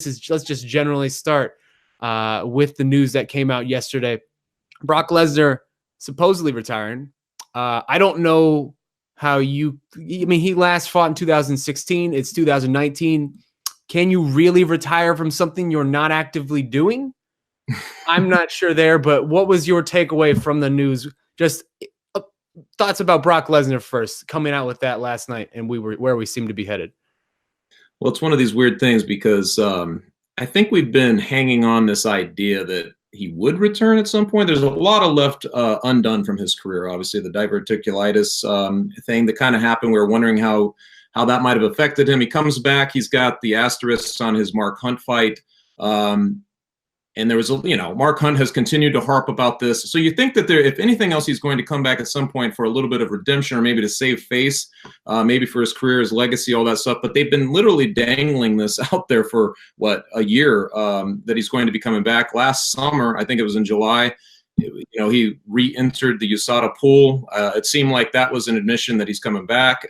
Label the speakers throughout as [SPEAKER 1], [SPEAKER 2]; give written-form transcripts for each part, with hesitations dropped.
[SPEAKER 1] let's just generally start with the news that came out yesterday. Brock Lesnar supposedly retiring. I don't know how he last fought in 2016. It's 2019. Can you really retire from something you're not actively doing? I'm not sure there, but what was your takeaway from the news? Just thoughts about Brock Lesnar first, coming out with that last night, and where we seem to be headed.
[SPEAKER 2] Well, it's one of these weird things because I think we've been hanging on this idea that he would return at some point. There's a lot of left undone from his career. Obviously, the diverticulitis thing that kind of happened. We were wondering how that might have affected him. He comes back. He's got the asterisks on his Mark Hunt fight. And there was, Mark Hunt has continued to harp about this. So you think that if anything else, he's going to come back at some point for a little bit of redemption or maybe to save face, maybe for his career, his legacy, all that stuff. But they've been literally dangling this out there for, a year that he's going to be coming back. Last summer, I think it was in July, he re-entered the USADA pool. It seemed like that was an admission that he's coming back.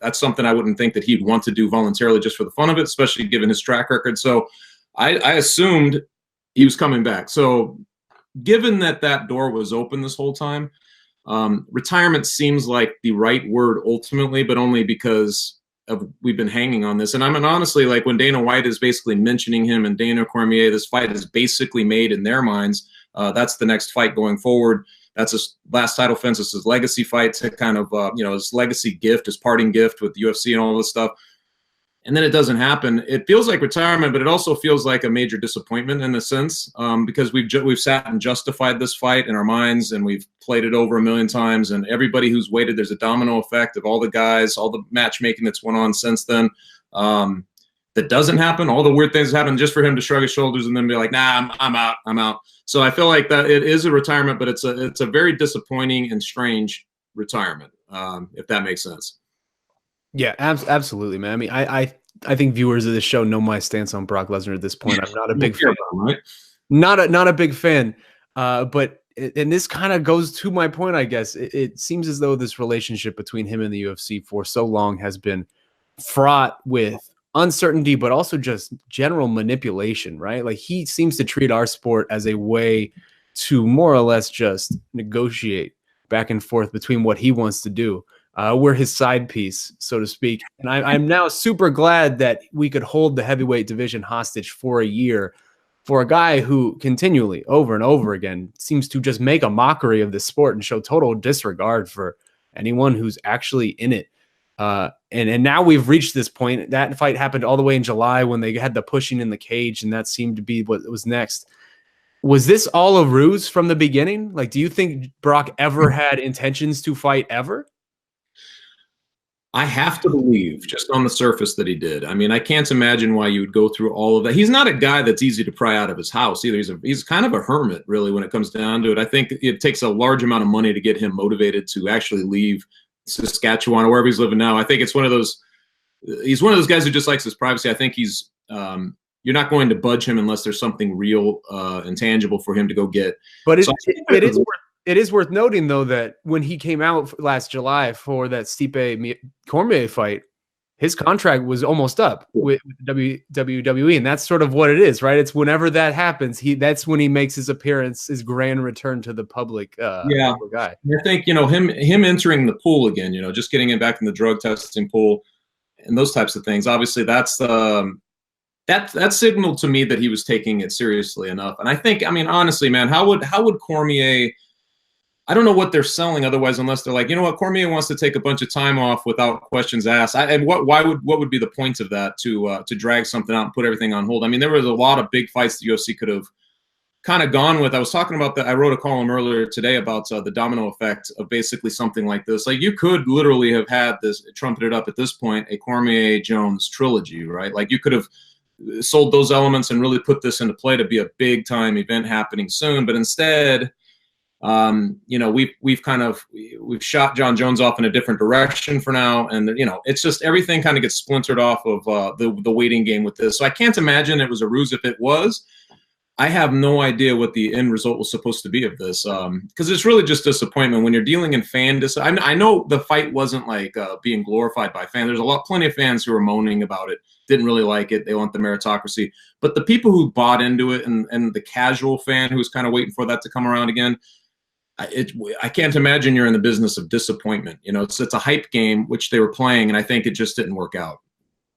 [SPEAKER 2] That's something I wouldn't think that he'd want to do voluntarily just for the fun of it, especially given his track record. So I assumed he was coming back. So given that door was open this whole time, retirement seems like the right word ultimately, but only because we've been hanging on this. And honestly, like when Dana White is basically mentioning him and Daniel Cormier, this fight is basically made in their minds. That's the next fight going forward. That's his last title defense. It's his legacy fight to kind of, his legacy gift, his parting gift with the UFC and all this stuff. And then it doesn't happen. It feels like retirement, but it also feels like a major disappointment in a sense, because we've sat and justified this fight in our minds, and we've played it over a million times. And everybody who's waited, there's a domino effect of all the guys, all the matchmaking that's went on since then. That doesn't happen. All the weird things happen just for him to shrug his shoulders and then be like, "Nah, I'm out." So I feel like that it is a retirement, but it's a very disappointing and strange retirement, if that makes sense.
[SPEAKER 1] Yeah, absolutely, man. I mean, I think viewers of this show know my stance on Brock Lesnar at this point. I'm not a big fan.
[SPEAKER 2] Right?
[SPEAKER 1] Not a big fan. But this kind of goes to my point, I guess. It seems as though this relationship between him and the UFC for so long has been fraught with uncertainty, but also just general manipulation, right? Like he seems to treat our sport as a way to more or less just negotiate back and forth between what he wants to do. We're his side piece, so to speak. And I'm now super glad that we could hold the heavyweight division hostage for a year for a guy who continually, over and over again, seems to just make a mockery of the sport and show total disregard for anyone who's actually in it. And now we've reached this point. That fight happened all the way in July when they had the pushing in the cage, and that seemed to be what was next. Was this all a ruse from the beginning? Like, do you think Brock ever had intentions to fight ever?
[SPEAKER 2] I have to believe, just on the surface, that he did. I mean, I can't imagine why you would go through all of that. He's not a guy that's easy to pry out of his house either. He's kind of a hermit, really, when it comes down to it. I think it takes a large amount of money to get him motivated to actually leave Saskatchewan or wherever he's living now. I think it's he's one of those guys who just likes his privacy. I think you're not going to budge him unless there's something real and tangible for him to go get.
[SPEAKER 1] But it is worth noting, though, that when he came out last July for that Stipe Cormier fight, his contract was almost up with WWE, and that's sort of what it is, right? It's whenever that happens, that's when he makes his appearance, his grand return to the public.
[SPEAKER 2] Guy. I think him entering the pool again, just getting him back in the drug testing pool and those types of things. Obviously, that's that signaled to me that he was taking it seriously enough. And I think, honestly, man, how would Cormier? I don't know what they're selling otherwise, unless they're like, Cormier wants to take a bunch of time off without questions asked. What would be the point of that to drag something out and put everything on hold? I mean, there was a lot of big fights the UFC could have kind of gone with. I was talking about that. I wrote a column earlier today about the domino effect of basically something like this. Like you could literally have had this trumpeted up at this point, a Cormier Jones trilogy, right? Like you could have sold those elements and really put this into play to be a big time event happening soon. But instead, we've shot John Jones off in a different direction for now. And, it's just everything kind of gets splintered off of the waiting game with this. So I can't imagine it was a ruse if it was. I have no idea what the end result was supposed to be of this, because it's really just disappointment when you're dealing in fan I know the fight wasn't like being glorified by fans. There's plenty of fans who are moaning about it, didn't really like it. They want the meritocracy, but the people who bought into it and the casual fan who's kind of waiting for that to come around again, I can't imagine you're in the business of disappointment. You know, it's a hype game which they were playing, and I think it just didn't work out.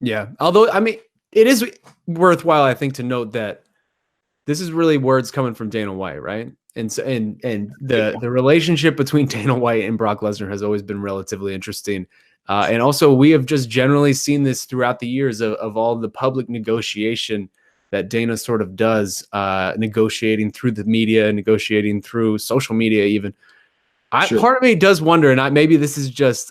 [SPEAKER 1] Yeah, although I mean, it is worthwhile, I think, to note that this is really words coming from Dana White, right? And so, and the relationship between Dana White and Brock Lesnar has always been relatively interesting. And also, we have just generally seen this throughout the years of all the public negotiation that Dana sort of does, negotiating through the media, negotiating through social media, even.
[SPEAKER 2] Sure.
[SPEAKER 1] Part of me does wonder, and maybe this is just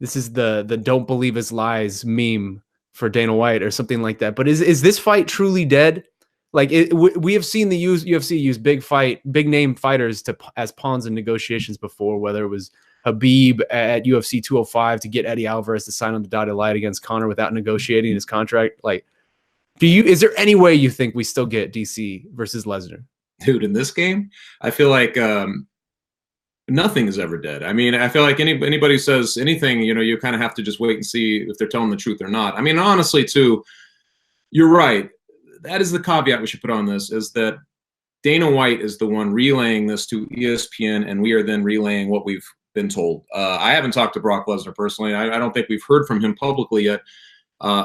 [SPEAKER 1] this is the "don't believe his lies" meme for Dana White or something like that. But is this fight truly dead? Like we have seen the UFC use big name fighters as pawns in negotiations before, whether it was Habib at UFC 205 to get Eddie Alvarez to sign on the dotted line against Conor without negotiating his contract. Like, is there any way you think we still get DC versus Lesnar?
[SPEAKER 2] Dude, in this game, I feel like nothing is ever dead. I mean, I feel like anybody says anything, you know, you kind of have to just wait and see if they're telling the truth or not. I mean, honestly, too, you're right. That is the caveat we should put on this, is that Dana White is the one relaying this to ESPN, and we are then relaying what we've been told. I haven't talked to Brock Lesnar personally. I don't think we've heard from him publicly yet.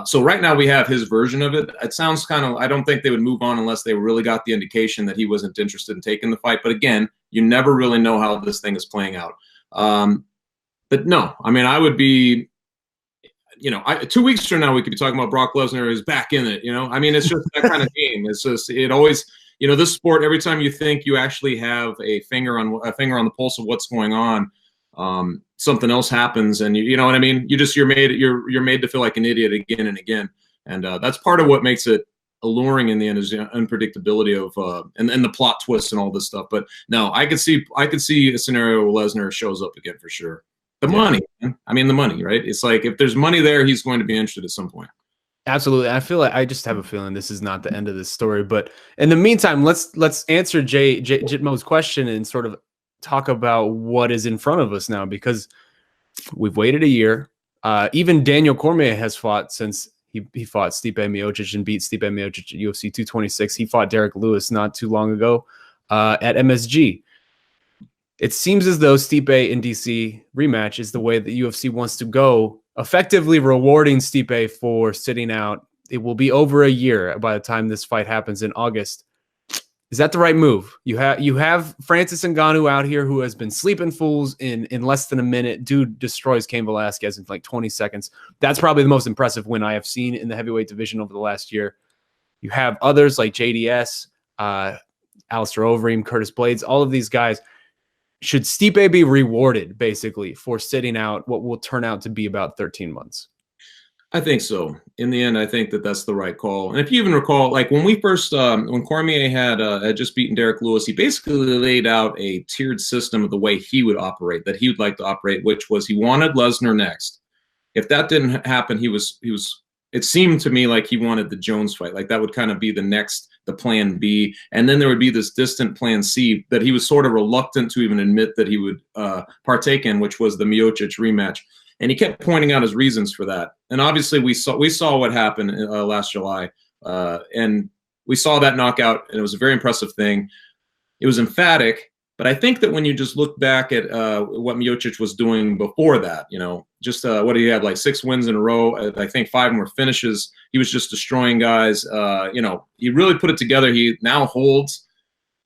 [SPEAKER 2] So right now we have his version of it. It sounds kind of, I don't think they would move on unless they really got the indication that he wasn't interested in taking the fight. But again, you never really know how this thing is playing out. But no, I mean, I would be, you know, 2 weeks from now, we could be talking about Brock Lesnar is back in it. You know, I mean, it's just that kind of game. It's just, it always, you know, this sport, every time you think you actually have a finger on the pulse of what's going on, something else happens, and you know what I mean. You're made to feel like an idiot again and again, and that's part of what makes it alluring in the end, is the unpredictability of and the plot twists and all this stuff. But no, I could see a scenario where Lesnar shows up again for sure. The money, I mean, the money, right? It's like if there's money there, he's going to be interested at some point.
[SPEAKER 1] Absolutely. I feel like I just have a feeling this is not the end of this story. But in the meantime, let's answer Jitmo's question and sort of talk about what is in front of us now, because we've waited a year. Even Daniel Cormier has fought since he fought Stipe Miocic and beat Stipe Miocic at UFC 226. He fought Derek Lewis not too long ago at MSG. It seems as though Stipe and DC rematch is the way that UFC wants to go, effectively rewarding Stipe for sitting out. It will be over a year by the time this fight happens in August. Is that the right move? You have Francis Ngannou out here who has been sleeping fools in less than a minute. Dude destroys Cain Velasquez in like 20 seconds. That's probably the most impressive win I have seen in the heavyweight division over the last year. You have others like JDS, Alistair Overeem, Curtis Blades, all of these guys. Should Stipe be rewarded, basically, for sitting out what will turn out to be about 13 months?
[SPEAKER 2] I think so. In the end, I think that that's the right call. And if you even recall, like when we first, when Cormier had just beaten Derek Lewis, he basically laid out a tiered system of the way he would operate, that he would like to operate, which was he wanted Lesnar next. If that didn't happen, it seemed to me like he wanted the Jones fight. Like that would kind of be the plan B. And then there would be this distant plan C that he was sort of reluctant to even admit that he would partake in, which was the Miocic rematch. And he kept pointing out his reasons for that. And obviously we saw what happened last July. And we saw that knockout, and it was a very impressive thing. It was emphatic. But I think that when you just look back at what Miocic was doing before that, you know, just what he had, like 6 wins in a row. I think 5 more finishes. He was just destroying guys. You know, he really put it together. He now holds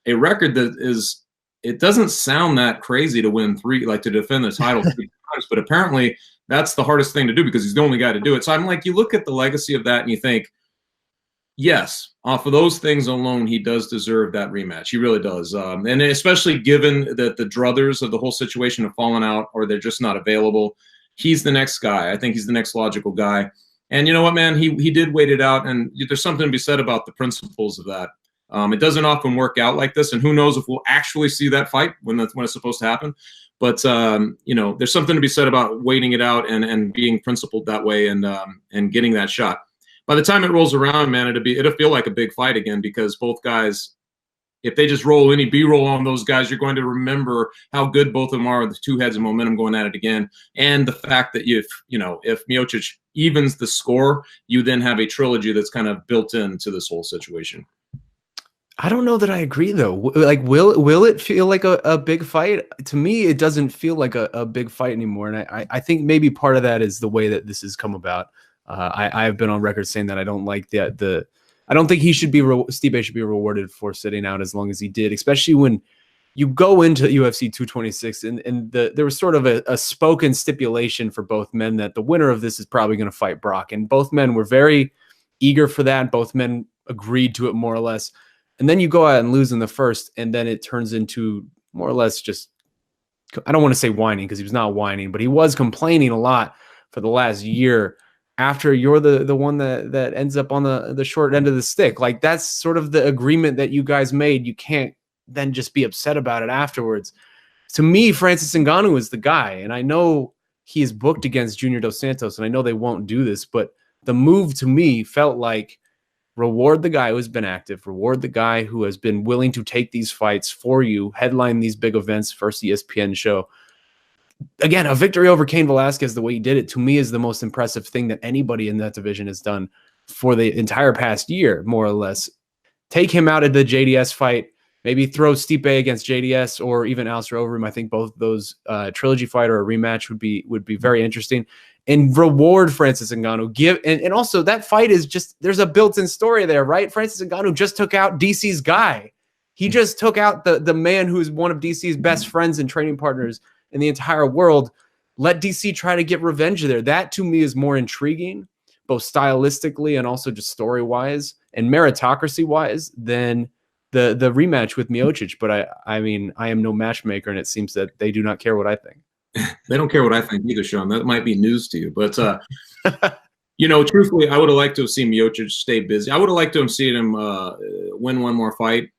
[SPEAKER 2] a record that is, it doesn't sound that crazy to win 3, like to defend the title 3 times, but apparently that's the hardest thing to do because he's the only guy to do it. So I'm like, you look at the legacy of that and you think, yes, off of those things alone, he does deserve that rematch. He really does. And especially given that the druthers of the whole situation have fallen out or they're just not available, he's the next guy. I think he's the next logical guy. And you know what, man? He did wait it out, and there's something to be said about the principles of that. It doesn't often work out like this, and who knows if we'll actually see that fight when it's supposed to happen. But you know, there's something to be said about waiting it out and being principled that way and getting that shot. by the time it rolls around, man, it'll feel like a big fight again, because both guys, if they just roll any B-roll on those guys, you're going to remember how good both of them are, the two heads of momentum going at it again. And the fact that if Miocic evens the score, you then have a trilogy that's kind of built into this whole situation.
[SPEAKER 1] I don't know that I agree though. Like, will it feel like a big fight? To me, it doesn't feel like a big fight anymore. And I think maybe part of that is the way that this has come about. I have been on record saying that I don't like I don't think Stipe should be rewarded for sitting out as long as he did, especially when you go into UFC 226 and there was sort of a spoken stipulation for both men that the winner of this is probably going to fight Brock. And both men were very eager for that. Both men agreed to it more or less. And then you go out and lose in the first, and then it turns into more or less just, I don't want to say whining because he was not whining, but he was complaining a lot for the last year after you're the one that ends up on the short end of the stick. Like, that's sort of the agreement that you guys made. You can't then just be upset about it afterwards. To me, Francis Ngannou is the guy, and I know he is booked against Junior Dos Santos, and I know they won't do this, but the move to me felt like, reward the guy who has been active, reward the guy who has been willing to take these fights for you, headline these big events, first ESPN show. Again, a victory over Cain Velasquez, the way he did it, to me is the most impressive thing that anybody in that division has done for the entire past year, more or less. Take him out of the JDS fight, maybe throw Stipe against JDS or even Alistair Overeem. I think both those trilogy fight or a rematch would be very interesting. And reward Francis Ngannou. And also that fight is just, there's a built-in story there, right? Francis Ngannou just took out DC's guy. He just took out the man who is one of DC's best friends and training partners in the entire world. Let DC try to get revenge there. That to me is more intriguing, both stylistically and also just story-wise and meritocracy-wise than the rematch with Miocic. But I mean, I am no matchmaker, and it seems that they do not care what I think.
[SPEAKER 2] They don't care what I think either, Shaun. That might be news to you. But, truthfully, I would have liked to have seen Miocic stay busy. I would have liked to have seen him win one more fight,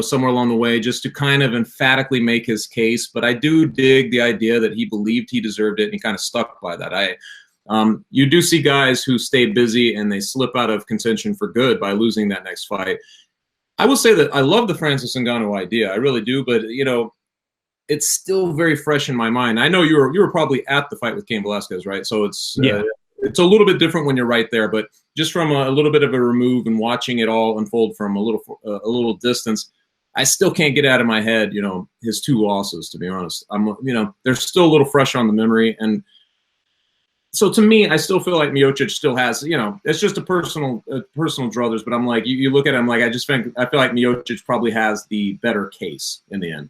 [SPEAKER 2] somewhere along the way, just to kind of emphatically make his case. But I do dig the idea that he believed he deserved it, and he kind of stuck by that. You do see guys who stay busy and they slip out of contention for good by losing that next fight. I will say that I love the Francis Ngannou idea. I really do. But, it's still very fresh in my mind. I know you were probably at the fight with Cain Velasquez, right? So it's a little bit different when you're right there, but just from a little bit of a remove and watching it all unfold from a little distance, I still can't get out of my head, his two losses, to be honest. They're still a little fresh on the memory. And so to me, I still feel like Miocic still has, it's just a personal druthers, but I'm like, you look at him, like, I feel like Miocic probably has the better case in the end.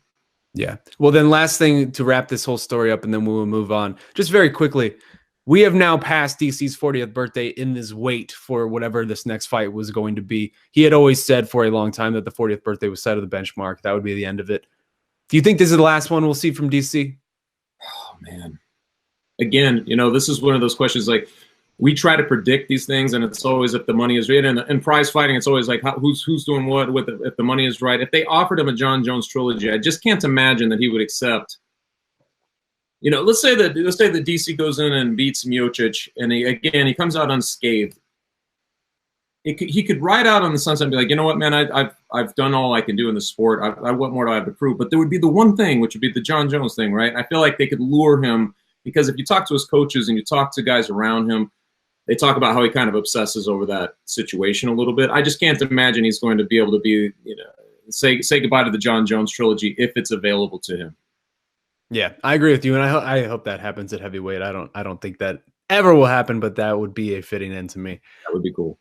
[SPEAKER 1] Yeah. Well, then last thing to wrap this whole story up, and then we will move on. Just very quickly, we have now passed DC's 40th birthday in this wait for whatever this next fight was going to be. He had always said for a long time that the 40th birthday was set of the benchmark. That would be the end of it. Do you think this is the last one we'll see from DC?
[SPEAKER 2] Oh, man. Again, this is one of those questions, like, we try to predict these things, and it's always if the money is right. And in prize fighting, it's always like who's doing what with if the money is right. If they offered him a Jon Jones trilogy, I just can't imagine that he would accept. Let's say that DC goes in and beats Miocic, and he comes out unscathed. He could ride out on the sunset and be like, you know what, man, I've done all I can do in the sport. What more do I have to prove? But there would be the one thing, which would be the Jon Jones thing, right? I feel like they could lure him, because if you talk to his coaches and you talk to guys around him, they talk about how he kind of obsesses over that situation a little bit. I just can't imagine he's going to be able to say goodbye to the Jon Jones trilogy if it's available to him.
[SPEAKER 1] Yeah, I agree with you, and I hope that happens at heavyweight. I don't think that ever will happen, but that would be a fitting end to me.
[SPEAKER 2] That would be cool.